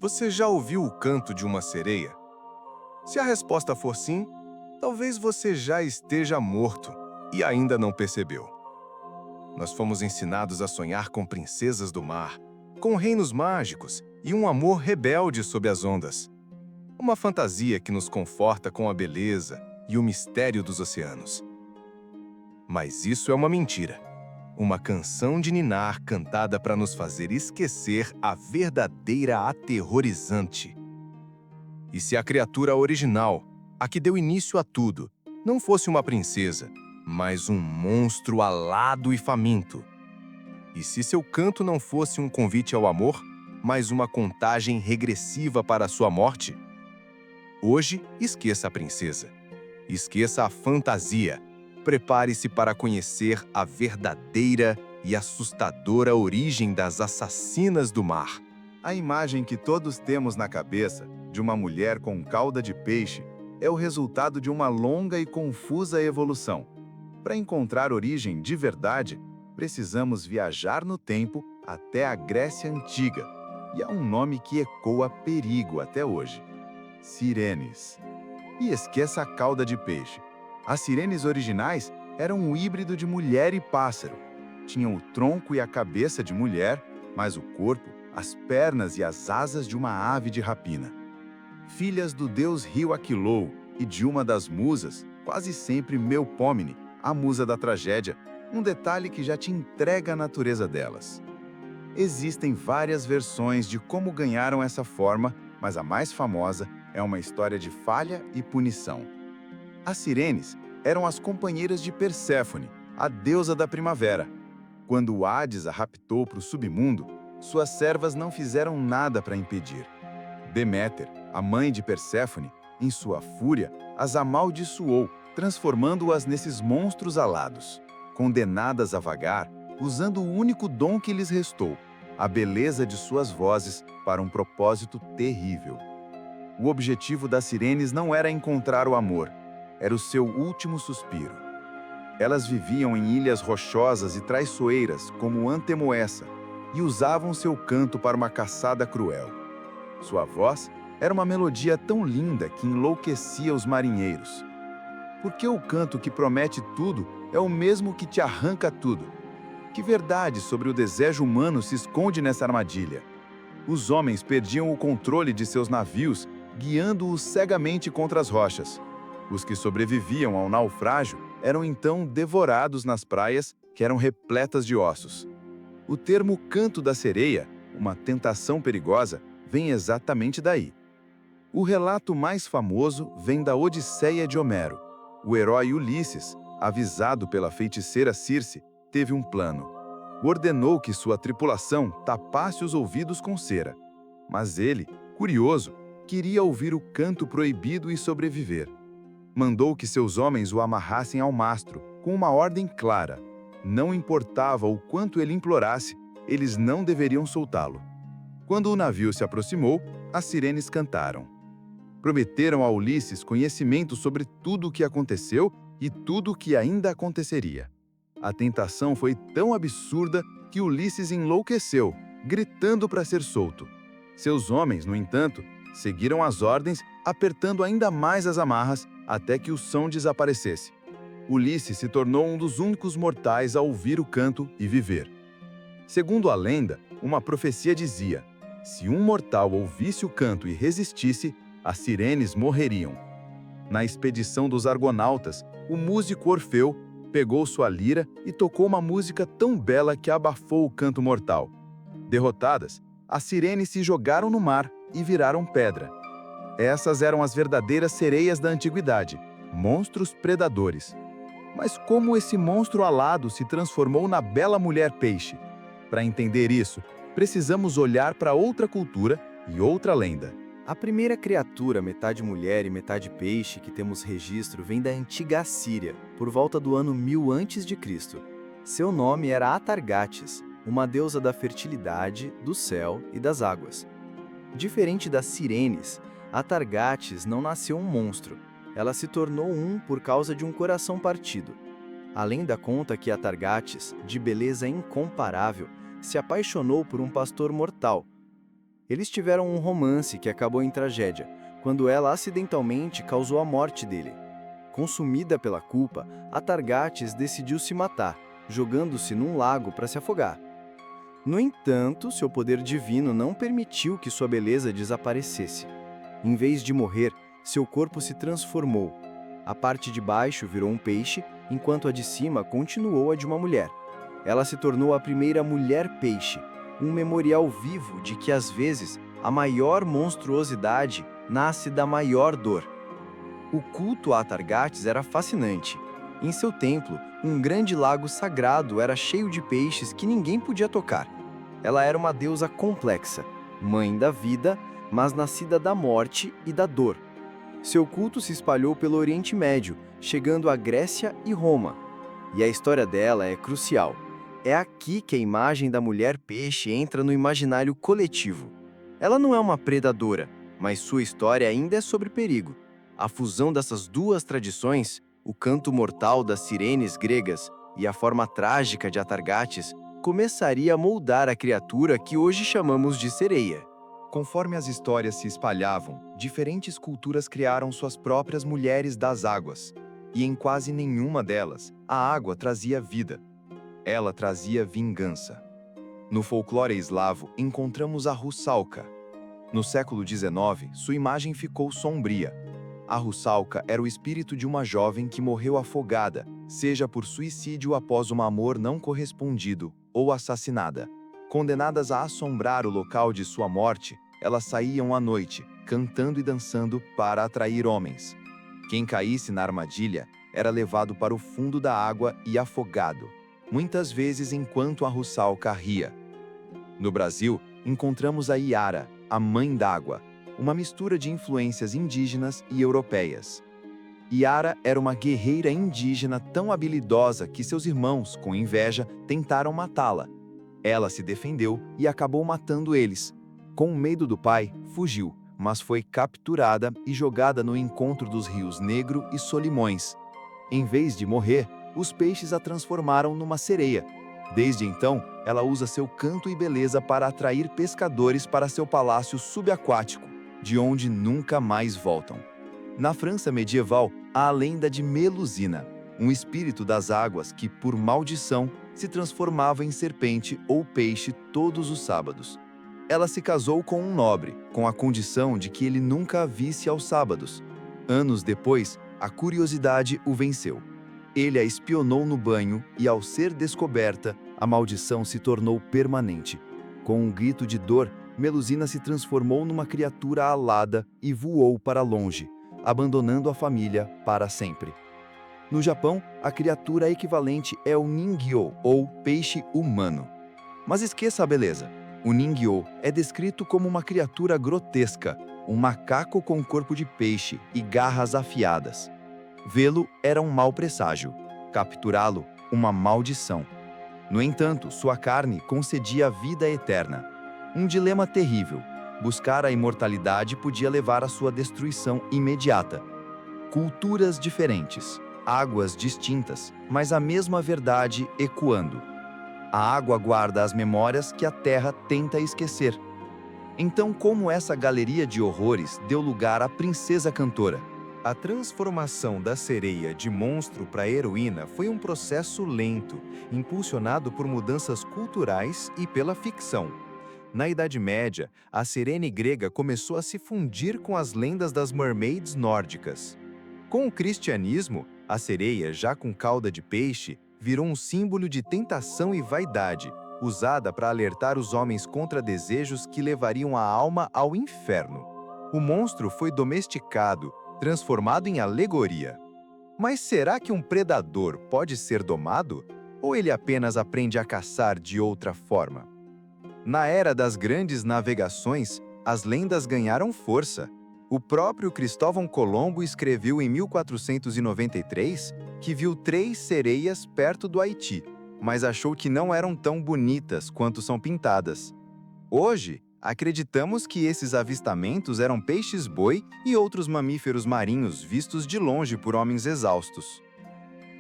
Você já ouviu o canto de uma sereia? Se a resposta for sim, talvez você já esteja morto e ainda não percebeu. Nós fomos ensinados a sonhar com princesas do mar, com reinos mágicos e um amor rebelde sob as ondas. Uma fantasia que nos conforta com a beleza e o mistério dos oceanos. Mas isso é uma mentira. Uma canção de ninar cantada para nos fazer esquecer a verdadeira aterrorizante. E se a criatura original, a que deu início a tudo, não fosse uma princesa, mas um monstro alado e faminto? E se seu canto não fosse um convite ao amor, mas uma contagem regressiva para a sua morte? Hoje, esqueça a princesa. Esqueça a fantasia. Prepare-se para conhecer a verdadeira e assustadora origem das assassinas do mar. A imagem que todos temos na cabeça de uma mulher com cauda de peixe é o resultado de uma longa e confusa evolução. Para encontrar origem de verdade, precisamos viajar no tempo até a Grécia Antiga, e há um nome que ecoa perigo até hoje: Sirenes. E esqueça a cauda de peixe. As sirenes originais eram um híbrido de mulher e pássaro. Tinham o tronco e a cabeça de mulher, mas o corpo, as pernas e as asas de uma ave de rapina. Filhas do deus Rio Aquilou e de uma das musas, quase sempre Melpomene, a musa da tragédia, um detalhe que já te entrega a natureza delas. Existem várias versões de como ganharam essa forma, mas a mais famosa é uma história de falha e punição. As sirenes eram as companheiras de Perséfone, a deusa da primavera. Quando Hades a raptou para o submundo, suas servas não fizeram nada para impedir. Deméter, a mãe de Perséfone, em sua fúria, as amaldiçoou, transformando-as nesses monstros alados, condenadas a vagar, usando o único dom que lhes restou, a beleza de suas vozes, para um propósito terrível. O objetivo das sirenes não era encontrar o amor, era o seu último suspiro. Elas viviam em ilhas rochosas e traiçoeiras, como Antemoessa, e usavam seu canto para uma caçada cruel. Sua voz era uma melodia tão linda que enlouquecia os marinheiros. Porque o canto que promete tudo é o mesmo que te arranca tudo. Que verdade sobre o desejo humano se esconde nessa armadilha? Os homens perdiam o controle de seus navios, guiando-os cegamente contra as rochas. Os que sobreviviam ao naufrágio eram então devorados nas praias, que eram repletas de ossos. O termo canto da sereia, uma tentação perigosa, vem exatamente daí. O relato mais famoso vem da Odisseia de Homero. O herói Ulisses, avisado pela feiticeira Circe, teve um plano. Ordenou que sua tripulação tapasse os ouvidos com cera. Mas ele, curioso, queria ouvir o canto proibido e sobreviver. Mandou que seus homens o amarrassem ao mastro, com uma ordem clara. Não importava o quanto ele implorasse, eles não deveriam soltá-lo. Quando o navio se aproximou, as sirenes cantaram. Prometeram a Ulisses conhecimento sobre tudo o que aconteceu e tudo o que ainda aconteceria. A tentação foi tão absurda que Ulisses enlouqueceu, gritando para ser solto. Seus homens, no entanto, seguiram as ordens, apertando ainda mais as amarras até que o som desaparecesse. Ulisses se tornou um dos únicos mortais a ouvir o canto e viver. Segundo a lenda, uma profecia dizia: se um mortal ouvisse o canto e resistisse, as sirenes morreriam. Na expedição dos Argonautas, o músico Orfeu pegou sua lira e tocou uma música tão bela que abafou o canto mortal. Derrotadas, as sirenes se jogaram no mar e viraram pedra. Essas eram as verdadeiras sereias da antiguidade, monstros predadores. Mas como esse monstro alado se transformou na bela mulher peixe? Para entender isso, precisamos olhar para outra cultura e outra lenda. A primeira criatura, metade mulher e metade peixe, que temos registro vem da antiga Assíria, por volta do ano 1000 a.C. Seu nome era Atargates, uma deusa da fertilidade, do céu e das águas. Diferente das sirenes, Atargates não nasceu um monstro. Ela se tornou um por causa de um coração partido. A lenda conta que Atargates, de beleza incomparável, se apaixonou por um pastor mortal. Eles tiveram um romance que acabou em tragédia, quando ela acidentalmente causou a morte dele. Consumida pela culpa, Atargates decidiu se matar, jogando-se num lago para se afogar. No entanto, seu poder divino não permitiu que sua beleza desaparecesse. Em vez de morrer, seu corpo se transformou. A parte de baixo virou um peixe, enquanto a de cima continuou a de uma mulher. Ela se tornou a primeira mulher-peixe, um memorial vivo de que, às vezes, a maior monstruosidade nasce da maior dor. O culto a Atargates era fascinante. Em seu templo, um grande lago sagrado era cheio de peixes que ninguém podia tocar. Ela era uma deusa complexa, mãe da vida, mas nascida da morte e da dor. Seu culto se espalhou pelo Oriente Médio, chegando à Grécia e Roma. E a história dela é crucial. É aqui que a imagem da mulher-peixe entra no imaginário coletivo. Ela não é uma predadora, mas sua história ainda é sobre perigo. A fusão dessas duas tradições, o canto mortal das sirenes gregas e a forma trágica de Atargates, começaria a moldar a criatura que hoje chamamos de sereia. Conforme as histórias se espalhavam, diferentes culturas criaram suas próprias mulheres das águas. E em quase nenhuma delas, a água trazia vida. Ela trazia vingança. No folclore eslavo, encontramos a Russalka. No século XIX, sua imagem ficou sombria. A Russalka era o espírito de uma jovem que morreu afogada, seja por suicídio após um amor não correspondido ou assassinada. Condenadas a assombrar o local de sua morte, elas saíam à noite, cantando e dançando para atrair homens. Quem caísse na armadilha era levado para o fundo da água e afogado, muitas vezes enquanto a Russalka ria. No Brasil, encontramos a Iara, a mãe d'água, uma mistura de influências indígenas e europeias. Iara era uma guerreira indígena tão habilidosa que seus irmãos, com inveja, tentaram matá-la. Ela se defendeu e acabou matando eles. Com medo do pai, fugiu, mas foi capturada e jogada no encontro dos rios Negro e Solimões. Em vez de morrer, os peixes a transformaram numa sereia. Desde então, ela usa seu canto e beleza para atrair pescadores para seu palácio subaquático, de onde nunca mais voltam. Na França medieval, há a lenda de Melusina, um espírito das águas que, por maldição, se transformava em serpente ou peixe todos os sábados. Ela se casou com um nobre, com a condição de que ele nunca a visse aos sábados. Anos depois, a curiosidade o venceu. Ele a espionou no banho e, ao ser descoberta, a maldição se tornou permanente. Com um grito de dor, Melusina se transformou numa criatura alada e voou para longe, abandonando a família para sempre. No Japão, a criatura equivalente é o Ningyo, ou peixe humano. Mas esqueça a beleza. O Ningyo é descrito como uma criatura grotesca, um macaco com corpo de peixe e garras afiadas. Vê-lo era um mau presságio, capturá-lo, uma maldição. No entanto, sua carne concedia a vida eterna. Um dilema terrível. Buscar a imortalidade podia levar à sua destruição imediata. Culturas diferentes, águas distintas, mas a mesma verdade ecoando. A água guarda as memórias que a terra tenta esquecer. Então, como essa galeria de horrores deu lugar à princesa cantora? A transformação da sereia de monstro para heroína foi um processo lento, impulsionado por mudanças culturais e pela ficção. Na Idade Média, a sirene grega começou a se fundir com as lendas das mermaids nórdicas. Com o cristianismo, a sereia, já com cauda de peixe, virou um símbolo de tentação e vaidade, usada para alertar os homens contra desejos que levariam a alma ao inferno. O monstro foi domesticado, transformado em alegoria. Mas será que um predador pode ser domado? Ou ele apenas aprende a caçar de outra forma? Na era das grandes navegações, as lendas ganharam força. O próprio Cristóvão Colombo escreveu em 1493 que viu 3 sereias perto do Haiti, mas achou que não eram tão bonitas quanto são pintadas. Hoje, acreditamos que esses avistamentos eram peixes-boi e outros mamíferos marinhos vistos de longe por homens exaustos.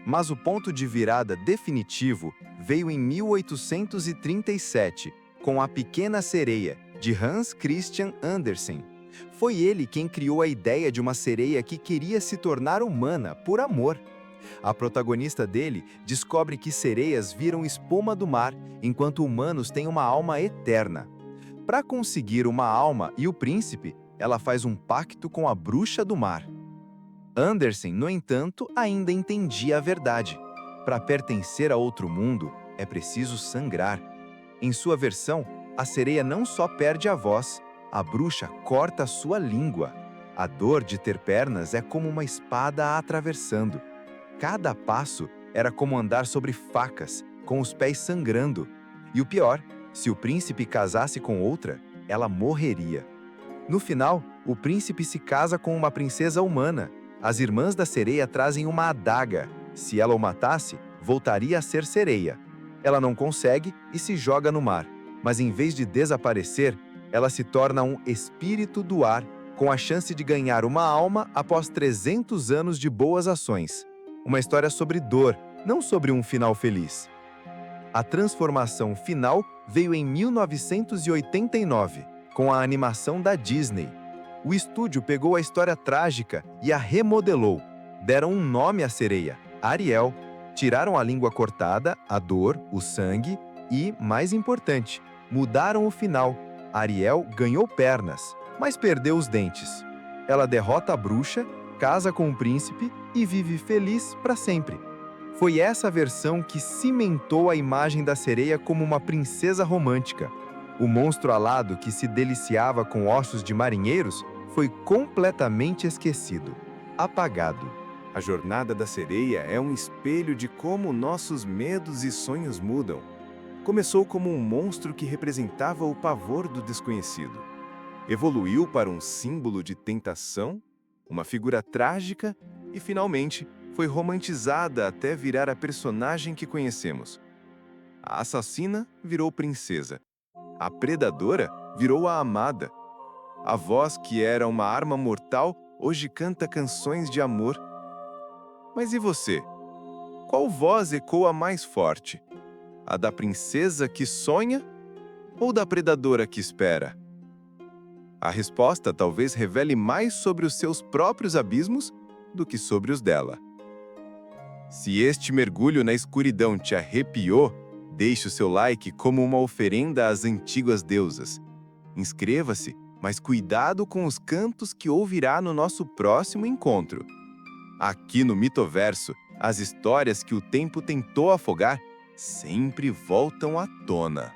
Mas o ponto de virada definitivo veio em 1837, com A Pequena Sereia, de Hans Christian Andersen. Foi ele quem criou a ideia de uma sereia que queria se tornar humana por amor. A protagonista dele descobre que sereias viram espuma do mar, enquanto humanos têm uma alma eterna. Para conseguir uma alma e o príncipe, ela faz um pacto com a bruxa do mar. Andersen, no entanto, ainda entendia a verdade. Para pertencer a outro mundo, é preciso sangrar. Em sua versão, a sereia não só perde a voz, a bruxa corta sua língua. A dor de ter pernas é como uma espada a atravessando. Cada passo era como andar sobre facas, com os pés sangrando. E o pior, se o príncipe casasse com outra, ela morreria. No final, o príncipe se casa com uma princesa humana. As irmãs da sereia trazem uma adaga. Se ela o matasse, voltaria a ser sereia. Ela não consegue e se joga no mar. Mas em vez de desaparecer, ela se torna um espírito do ar, com a chance de ganhar uma alma após 300 anos de boas ações. Uma história sobre dor, não sobre um final feliz. A transformação final veio em 1989, com a animação da Disney. O estúdio pegou a história trágica e a remodelou. Deram um nome à sereia, Ariel. Tiraram a língua cortada, a dor, o sangue e, mais importante, mudaram o final. Ariel ganhou pernas, mas perdeu os dentes. Ela derrota a bruxa, casa com o príncipe e vive feliz para sempre. Foi essa versão que cimentou a imagem da sereia como uma princesa romântica. O monstro alado que se deliciava com ossos de marinheiros foi completamente esquecido, apagado. A jornada da sereia é um espelho de como nossos medos e sonhos mudam. Começou como um monstro que representava o pavor do desconhecido. Evoluiu para um símbolo de tentação, uma figura trágica e, finalmente, foi romantizada até virar a personagem que conhecemos. A assassina virou princesa. A predadora virou a amada. A voz que era uma arma mortal hoje canta canções de amor. Mas e você? Qual voz ecoa mais forte? A da princesa que sonha ou da predadora que espera? A resposta talvez revele mais sobre os seus próprios abismos do que sobre os dela. Se este mergulho na escuridão te arrepiou, deixe o seu like como uma oferenda às antigas deusas. Inscreva-se, mas cuidado com os cantos que ouvirá no nosso próximo encontro. Aqui no Mitoverso, as histórias que o tempo tentou afogar sempre voltam à tona.